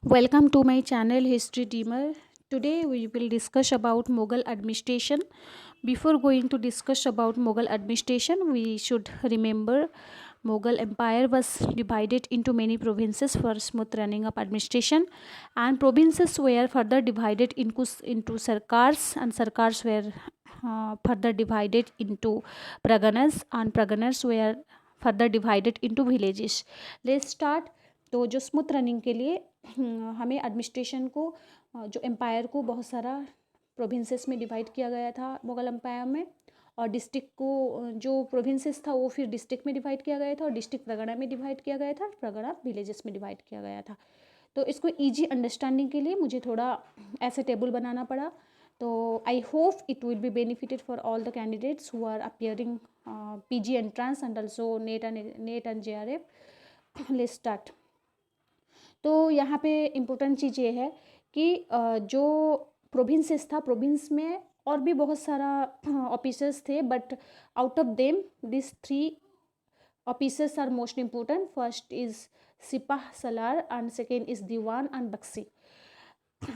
Welcome to my channel History Dreamer. Today we will discuss about Mughal administration. Before going to discuss about Mughal administration, we should remember Mughal empire was divided into many provinces for smooth running of administration, and provinces were further divided into sarkars, and sarkars were further divided into praganas, and praganas were further divided into villages. Let's start. तो जो smooth running के लिए हमें administration को जो empire को बहुत सारा प्रोविंसेस में डिवाइड किया गया था मुगल एम्पायर में, और डिस्ट्रिक्ट को जो प्रोविंसेस था वो फिर डिस्ट्रिक्ट में डिवाइड किया गया था, और डिस्ट्रिक्ट परगना में डिवाइड किया गया था, परगना विलेजेस में डिवाइड किया गया था। तो इसको ईजी अंडरस्टैंडिंग के लिए मुझे थोड़ा ऐसे टेबल बनाना पड़ा। तो I hope it will be benefited for all the candidates who are appearing PG entrance and also NET and JRF। Let's start. तो यहाँ पे इम्पोर्टेंट चीज़ ये है कि जो प्रोविंसेस था, प्रोविंस में और भी बहुत सारा ऑफिसर्स थे, but out of them this 3 officers are most important. First is सिपाह सलार एंड सेकेंड इज दीवान एंड बक्सी।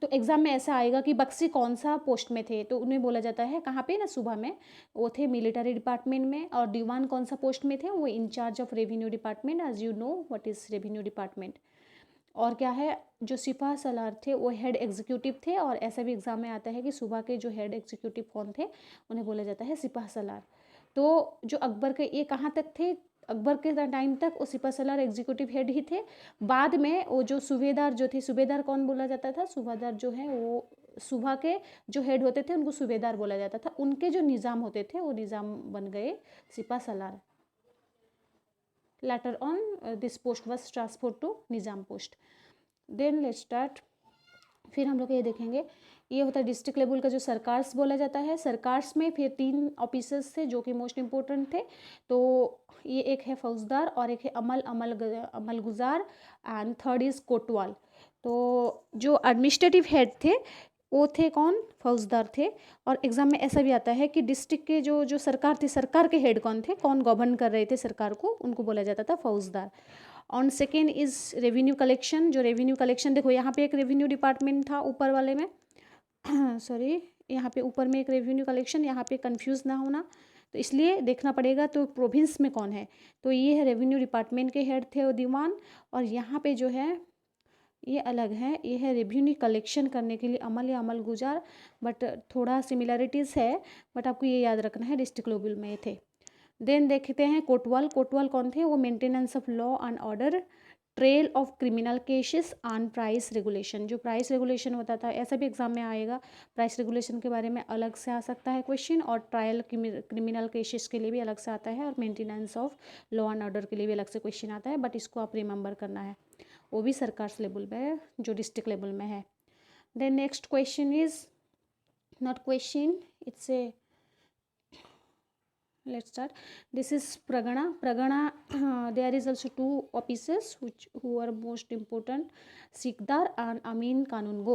तो एग्जाम में ऐसा आएगा कि बक्सी कौन सा पोस्ट में थे, तो उन्हें बोला जाता है कहाँ पे ना, सुबह में वो थे मिलिट्री डिपार्टमेंट में, और दीवान कौन सा पोस्ट में थे, वो incharge of revenue department. As you know what is revenue department. और क्या है, जो सिपाह सलार थे वो हेड एग्जीक्यूटिव थे, और ऐसा भी एग्जाम में आता है कि सुबह के जो हेड एग्जीक्यूटिव कौन थे उन्हें बोला जाता है सिपाह सलार। तो जो अकबर के ये कहाँ तक थे, अकबर के टाइम तक वो सिपाह सलार एग्जीक्यूटिव हेड ही थे। बाद में वो जो सूबेदार जो थे, सूबेदार कौन बोला जाता था, सूबेदार जो है वो सुबह के जो हेड होते थे उनको सूबेदार बोला जाता था, उनके जो निज़ाम होते थे वो निज़ाम बन गए सिपाह सलार। Later on, this post was transferred to Nizam post. Then let's start. फिर हम लोग ये देखेंगे, ये होता है डिस्ट्रिक्ट लेवल का जो सरकार्स बोला जाता है। सरकार्स में फिर 3 ऑफिसर्स थे जो कि मोस्ट इम्पोर्टेंट थे। तो ये एक है फौजदार, और एक है अमल गुजार, एंड थर्ड इज कोतवाल। तो जो एडमिनिस्ट्रेटिव हेड थे वो थे कौन, फौजदार थे। और एग्जाम में ऐसा भी आता है कि डिस्ट्रिक्ट के जो जो सरकार थी, सरकार के हेड कौन थे, कौन गवर्न कर रहे थे सरकार को, उनको बोला जाता था फौजदार। On second is revenue collection. जो रेवेन्यू कलेक्शन, देखो यहाँ पे एक रेवेन्यू डिपार्टमेंट था ऊपर वाले में सॉरी, यहाँ पे ऊपर में एक रेवेन्यू कलेक्शन, यहाँ पे कंफ्यूज ना होना, तो इसलिए देखना पड़ेगा। तो प्रोविंस में कौन है, तो ये है रेवेन्यू डिपार्टमेंट के हेड थे वो दीवान, और यहाँ पे जो है ये अलग है, ये है रेवेन्यू कलेक्शन करने के लिए अमल या अमल गुजार, बट थोड़ा सिमिलरिटीज़ है, बट आपको ये याद रखना है डिस्ट्रिक्ट लेवल में ये थे। देन देखते हैं कोतवाल। कोतवाल कौन थे, वो maintenance of law and order, trail of criminal cases and price regulation. जो प्राइस रेगुलेशन होता था, ऐसा भी एग्जाम में आएगा, प्राइस रेगुलेशन के बारे में अलग से आ सकता है क्वेश्चन, और ट्रायल क्रिमिनल केसेस के लिए भी अलग से आता है, और maintenance of law and order के लिए भी अलग से क्वेश्चन आता है, बट इसको आप रिमेंबर करना है, वो भी सरकार लेवल में है जो डिस्ट्रिक्ट लेवल में है। Then next question is not question, it's a, let's start. This is pragana. There is also 2 officers who are most important, sikdar and amin qanungo.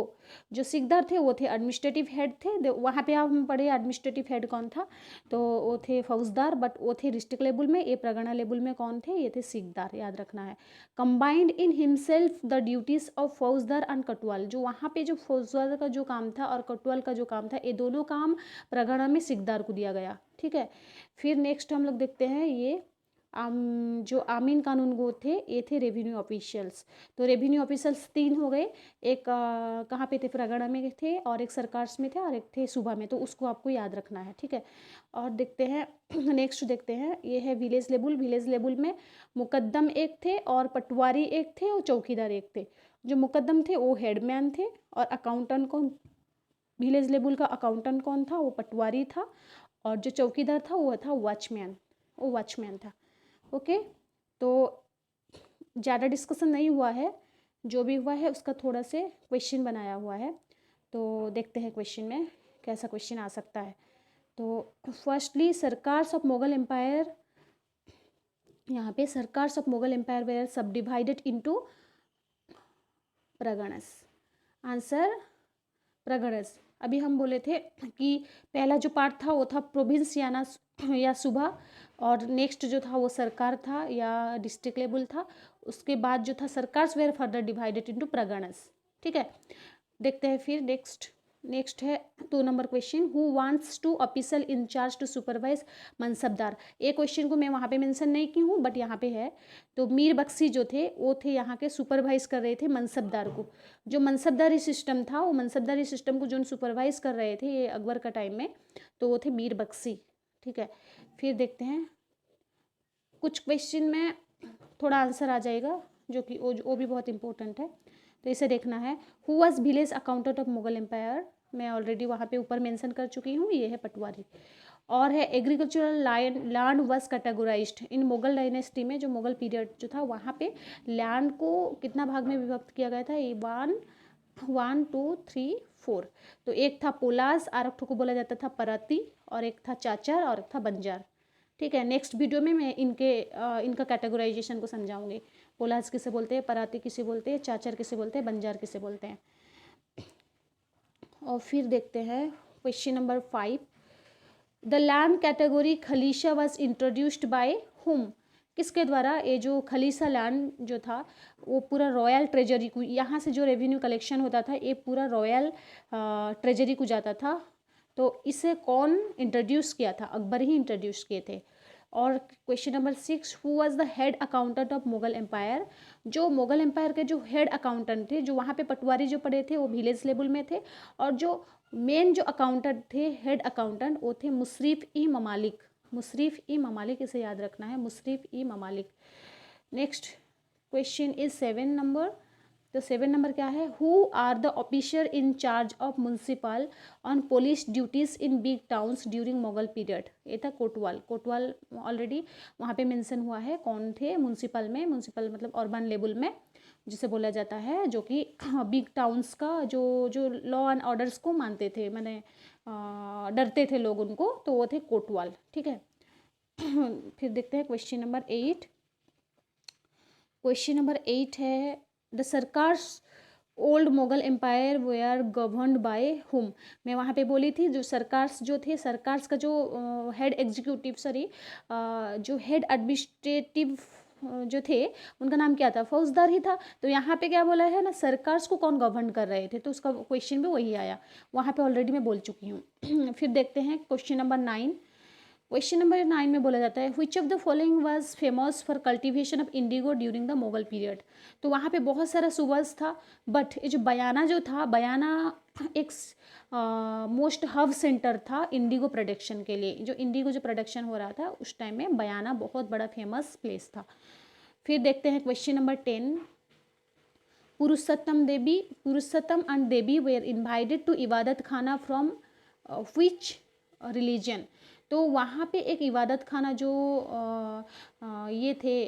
जो सिकदार थे वो थे एडमिनिस्ट्रेटिव हेड थे, वहाँ पे हम पढ़े एडमिनिस्ट्रेटिव हेड कौन था, तो वो थे फौजदार, बट वो थे डिस्ट्रिक्ट लेवल में। ये प्रगणा लेवल में कौन थे, ये थे सिकदार, याद रखना है। Combined in himself the duties of फौजदार एंड कटवाल। जो वहाँ पे जो फौजदार का जो काम था और कटवाल का जो काम था, ये दोनों काम प्रगणा में सिकदार को दिया गया, ठीक है। फिर नेक्स्ट हम लोग देखते हैं ये जो आमीन कानून गो थे, ये थे रेवेन्यू ऑफिशियल्स। तो रेवेन्यू ऑफिशियल्स 3 हो गए, एक कहाँ पे थे, प्रगणा में थे, और एक सरकार्स में थे, और एक थे सुबह में, तो उसको आपको याद रखना है, ठीक है। और देखते हैं नेक्स्ट देखते हैं, ये है विलेज लेवल। विलेज लेवल में मुकद्दम एक थे, और पटवारी एक थे, और चौकीदार एक थे। जो मुकद्दम थे वो हेडमैन थे, और अकाउंटेंट कौन, विलेज लेवल का अकाउंटेंट कौन था, वो पटवारी था, और जो चौकीदार था वो था वॉचमैन, वो वॉचमैन था। ओके, तो ज़्यादा डिस्कशन नहीं हुआ है, जो भी हुआ है उसका थोड़ा से क्वेश्चन बनाया हुआ है। तो देखते हैं क्वेश्चन में कैसा क्वेश्चन आ सकता है। तो फर्स्टली सरकार्स ऑफ मुगल एम्पायर, यहाँ पे सरकार्स ऑफ मुगल एम्पायर वेयर सब डिवाइडेड इनटू प्रगणस। आंसर प्रगणस। अभी हम बोले थे कि पहला जो पार्ट था वो था प्रोविंस या सूबा, और नेक्स्ट जो था वो सरकार था या डिस्ट्रिक्ट लेवल था। उसके बाद जो था sarkar were further divided into parganas. ठीक है, देखते हैं फिर नेक्स्ट है 2 number question, who wants to officer in charge to supervise mansabdar. एक क्वेश्चन को मैं वहाँ पे मेंशन नहीं की हूँ बट यहाँ पे है। तो मीर बख्शी जो थे वो थे यहाँ के सुपरवाइज कर रहे थे मनसबदार को। जो मनसबदारी सिस्टम था वो मनसबदारी सिस्टम को जो सुपरवाइज कर रहे थे ये अकबर का टाइम में, तो वो थे मीर बख्शी। ठीक है, फिर देखते हैं कुछ क्वेश्चन में थोड़ा आंसर आ जाएगा जो कि वो भी बहुत इंपॉर्टेंट है, तो इसे देखना है। Who was village accountant of Mughal empire, मैं ऑलरेडी वहाँ पे ऊपर मेंशन कर चुकी हूँ, ये है पटवारी। और है agricultural land was categorised in Mughal dynasty में, जो मुगल पीरियड जो था वहाँ पे लैंड को कितना भाग में विभक्त किया गया था, ये 1 2 3 4। तो एक था पोलास, और एक को बोला जाता था पराती, और एक था चाचर, और एक था बंजार। ठीक है, नेक्स्ट वीडियो में मैं इनका कैटेगराइजेशन को समझाऊंगी। पोलास किसे बोलते हैं, पराती किसे बोलते हैं, चाचर किसे बोलते हैं, बंजार किसे बोलते हैं। और फिर देखते हैं question number 5, the land category khalisa was introduced by whom, किसके द्वारा ये जो खलीसा लैंड जो था वो पूरा रॉयल ट्रेजरी को, यहाँ से जो रेवेन्यू कलेक्शन होता था ये पूरा रॉयल ट्रेजरी को जाता था। तो इसे कौन इंट्रोड्यूस किया था, अकबर ही इंट्रोड्यूस किए थे। और question number 6, who was the head accountant of Mughal empire, जो मुगल एम्पायर के जो हेड अकाउंटेंट थे, जो वहाँ पे पटवारी जो पड़े थे वो विलेज लेवल में थे, और जो मेन जो अकाउंटेंट थे हेड अकाउंटेंट वो थे मुशर्रिफ ई ममालिक। मुशर्रिफ ई ममालिक, इसे याद रखना है, मुशर्रिफ ई ममालिक। Next question is 7 number. तो 7 नंबर क्या है, who are the officer in charge of municipal on police duties in big towns during Mughal period. ये था कोतवाल। कोतवाल ऑलरेडी वहाँ पे मेंशन हुआ है कौन थे म्यूनसिपल में, म्यूनसिपल मतलब अर्बन लेवल में जिसे बोला जाता है, जो कि बिग टाउन्स का जो जो लॉ एंड ऑर्डर्स को मानते थे, मैंने डरते थे लोग उनको, तो वो थे कोतवाल। ठीक है, फिर देखते हैं क्वेश्चन नंबर 8। क्वेश्चन नंबर 8 है, the sarkars old Mughal empire we are governed by whom. मैं वहाँ पे बोली थी जो सरकार्स जो थे, सरकार्स का जो हेड एग्जीक्यूटिव जो हेड एडमिनिस्ट्रेटिव जो थे उनका नाम क्या था, फौजदार ही था। तो यहाँ पे क्या बोला है ना, सरकार्स को कौन गवर्न कर रहे थे, तो उसका क्वेश्चन भी वही आया, वहाँ पे ऑलरेडी मैं बोल चुकी हूँ। फिर देखते हैं क्वेश्चन नंबर 9। क्वेश्चन नंबर 9 में बोला जाता है, which of the following was famous for cultivation of Indigo during the Mughal period. तो वहाँ पे बहुत सारा सुबस था, बट ये जो बयाना जो था, बयाना एक मोस्ट हब सेंटर था इंडिगो प्रोडक्शन के लिए। जो इंडिगो जो प्रोडक्शन हो रहा था उस टाइम में बयाना बहुत बड़ा फेमस प्लेस था। फिर देखते हैं question number 10, Purushottam and Devi were invited to Ibadat Khana from which religion. तो वहाँ पे एक इबादत खाना जो ये थे,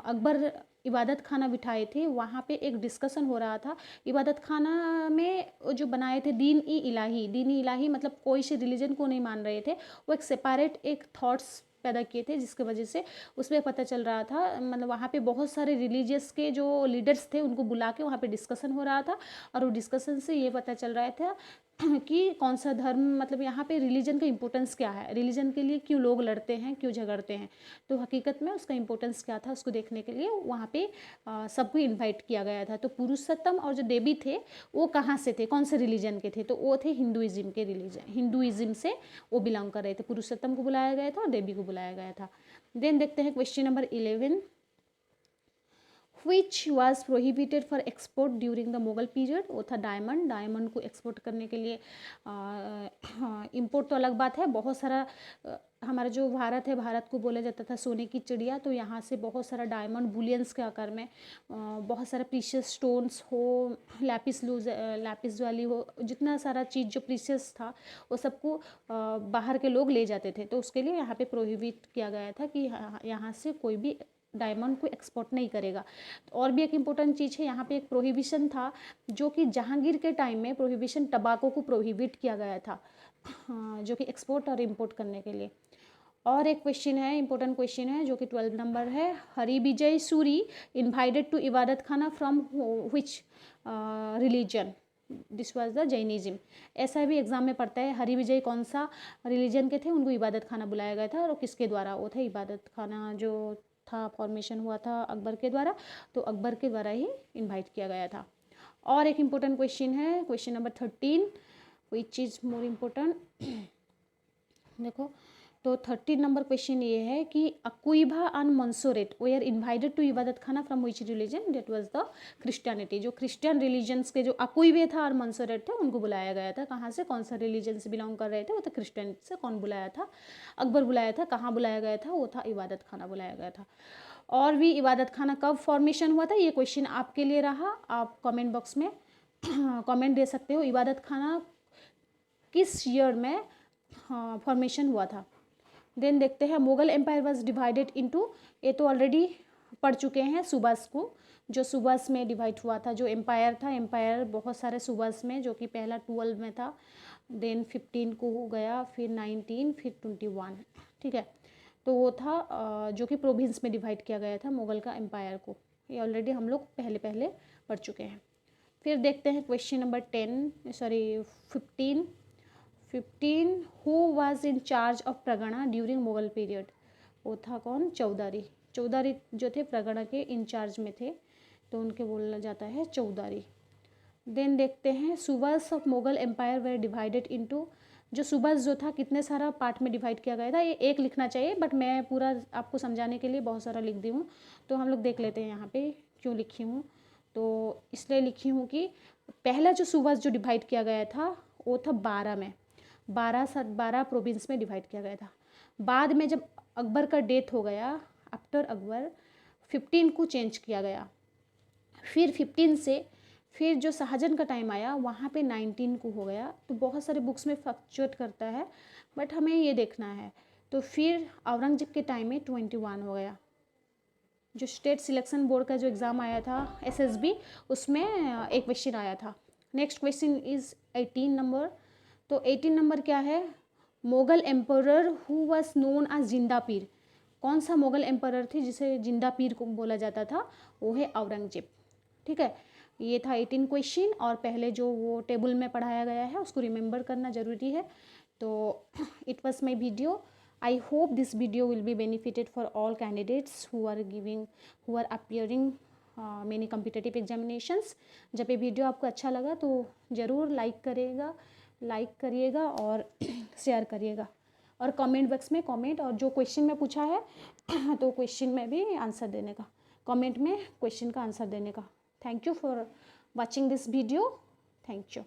अकबर इबादत खाना बिठाए थे, वहाँ पे एक डिस्कशन हो रहा था। इबादत खाना में जो बनाए थे दीन ई इलाही मतलब कोई से रिलीजन को नहीं मान रहे थे, वो एक सेपरेट एक थॉट्स पैदा किए थे, जिसकी वजह से उसमें पता चल रहा था, मतलब वहाँ पे बहुत सारे रिलीजियस के जो लीडर्स थे उनको बुला के वहाँ पे डिस्कशन हो रहा था, और वो डिस्कशन से ये पता चल रहा था कि कौन सा धर्म, मतलब यहाँ पे रिलीजन का इंपॉर्टेंस क्या है, रिलीजन के लिए क्यों लोग लड़ते हैं, क्यों झगड़ते हैं। तो हकीकत में उसका इंपॉर्टेंस क्या था उसको देखने के लिए वहाँ पे सबको इनवाइट किया गया था। तो पुरुषोत्तम और जो देवी थे वो कहाँ से थे, कौन से रिलीजन के थे, तो वो थे हिंदुइज्म के रिलीजन, हिंदुइज्म से वो बिलोंग कर रहे थे। पुरुषोत्तम को बुलाया गया था और देवी को बुलाया गया था। देन देखते हैं question number 11, which was prohibited for export during the Mughal period. वो था डायमंड। डायमंड को एक्सपोर्ट करने के लिए इंपोर्ट तो अलग बात है, बहुत सारा हमारा जो भारत है, भारत को बोला जाता था सोने की चिड़िया। तो यहाँ से बहुत सारा डायमंड बुलियंस के आकार में बहुत सारा प्रीशियस स्टोन्स हो, लैपिस वाली हो, जितना सारा चीज़ जो प्रीशियस था वो सबको बाहर के लोग ले जाते थे। तो उसके लिए यहाँ पे प्रोहिबिट किया गया था कि यहाँ से कोई भी डायमंड को एक्सपोर्ट नहीं करेगा। तो और भी एक इम्पोर्टेंट चीज़ है, यहाँ पे एक प्रोहिबिशन था जो कि जहांगीर के टाइम में प्रोहिबिशन टबाको को प्रोहिबिट किया गया था, जो कि एक्सपोर्ट और इम्पोर्ट करने के लिए। और एक क्वेश्चन है, इंपॉर्टेंट क्वेश्चन है जो कि 12 नंबर है, Harivijay Suri invited to Ibadat Khana from which religion. This was the Jainism. ऐसा भी एग्जाम में पढ़ता है, हरिविजय कौन सा रिलीजन के थे, उनको इबादत खाना बुलाया गया था और किसके द्वारा, वो था इबादत खाना जो था फॉर्मेशन हुआ था अकबर के द्वारा, तो अकबर के द्वारा ही इनवाइट किया गया था। और एक इम्पोर्टेंट क्वेश्चन है, question number 13, which is more important. देखो, तो 13 नंबर क्वेश्चन ये है कि Acquaviva and Monserrate were invited to Ibadat Khana from which religion, that was the Christianity. जो क्रिश्चियन रिलीजन्स के जो अक्विवे था और मंसोरेट थे उनको बुलाया गया था, कहाँ से, कौन सा रिलीजन से बिलोंग कर रहे थे, वो तो क्रिश्चियन से। कौन बुलाया था, अकबर बुलाया था। कहाँ बुलाया गया था, वो था इबादत खाना बुलाया गया था। और भी इबादत खाना कब फॉर्मेशन हुआ था, ये क्वेश्चन आपके लिए रहा, आप कमेंट बॉक्स में कमेंट दे सकते हो, इबादत खाना किस ईयर में फॉर्मेशन हुआ था। देन देखते हैं, Mughal empire was divided into, ये तो ऑलरेडी पढ़ चुके हैं, सूबास को, जो सूबास में डिवाइड हुआ था। जो एम्पायर था, एम्पायर बहुत सारे सूबास में, जो कि पहला 12 में था, देन 15 को हो गया, फिर 19, फिर 21, ठीक है। तो वो था जो कि प्रोविंस में डिवाइड किया गया था मुगल का एम्पायर को। ये ऑलरेडी हम लोग पहले पहले पढ़ चुके हैं। फिर देखते हैं question number 15 who was in charge of pargana during Mughal period. वो था कौन, चौधारी। चौधारी जो थे प्रगणा के इंचार्ज में थे, तो उनके बोला जाता है चौधारी। देन देखते हैं, subas of Mughal empire were divided into, जो सूबास जो था कितने सारा पार्ट में डिवाइड किया गया था। ये एक लिखना चाहिए, बट मैं पूरा आपको समझाने के लिए बहुत सारा लिख दी हूँ, तो हम लोग देख लेते हैं यहाँ पे क्यों लिखी हूँ। तो इसलिए लिखी हूँ कि पहला जो सूबास जो डिवाइड किया गया था वो था 12 में, 12 प्रोविंस में डिवाइड किया गया था। बाद में जब अकबर का डेथ हो गया, आफ्टर अकबर 15 को चेंज किया गया। फिर 15 से फिर जो शाहजहां का टाइम आया वहाँ पे 19 को हो गया। तो बहुत सारे बुक्स में फ्लक्चुएट करता है, बट हमें ये देखना है। तो फिर औरंगजेब के टाइम में 21 हो गया। जो स्टेट सिलेक्शन बोर्ड का जो एग्ज़ाम आया था SSB, उसमें एक क्वेश्चन आया था। Next question is 18 number. तो 18 नंबर क्या है, Mughal emperor who was known as Zinda Pir. कौन सा मुगल एम्परर थे जिसे जिंदा पीर को बोला जाता था, वो है औरंगजेब, ठीक है। ये था 18 क्वेश्चन, और पहले जो वो टेबल में पढ़ाया गया है उसको रिमेंबर करना ज़रूरी है। तो it was my video. I hope this video will be benefited for all candidates who are appearing many competitive examinations। जब ये वीडियो आपको अच्छा लगा तो ज़रूर लाइक करिएगा और शेयर करिएगा, और कमेंट बॉक्स में कमेंट, और जो क्वेश्चन में पूछा है तो क्वेश्चन में भी आंसर देने का, कमेंट में क्वेश्चन का आंसर देने का। Thank you for watching this video, thank you.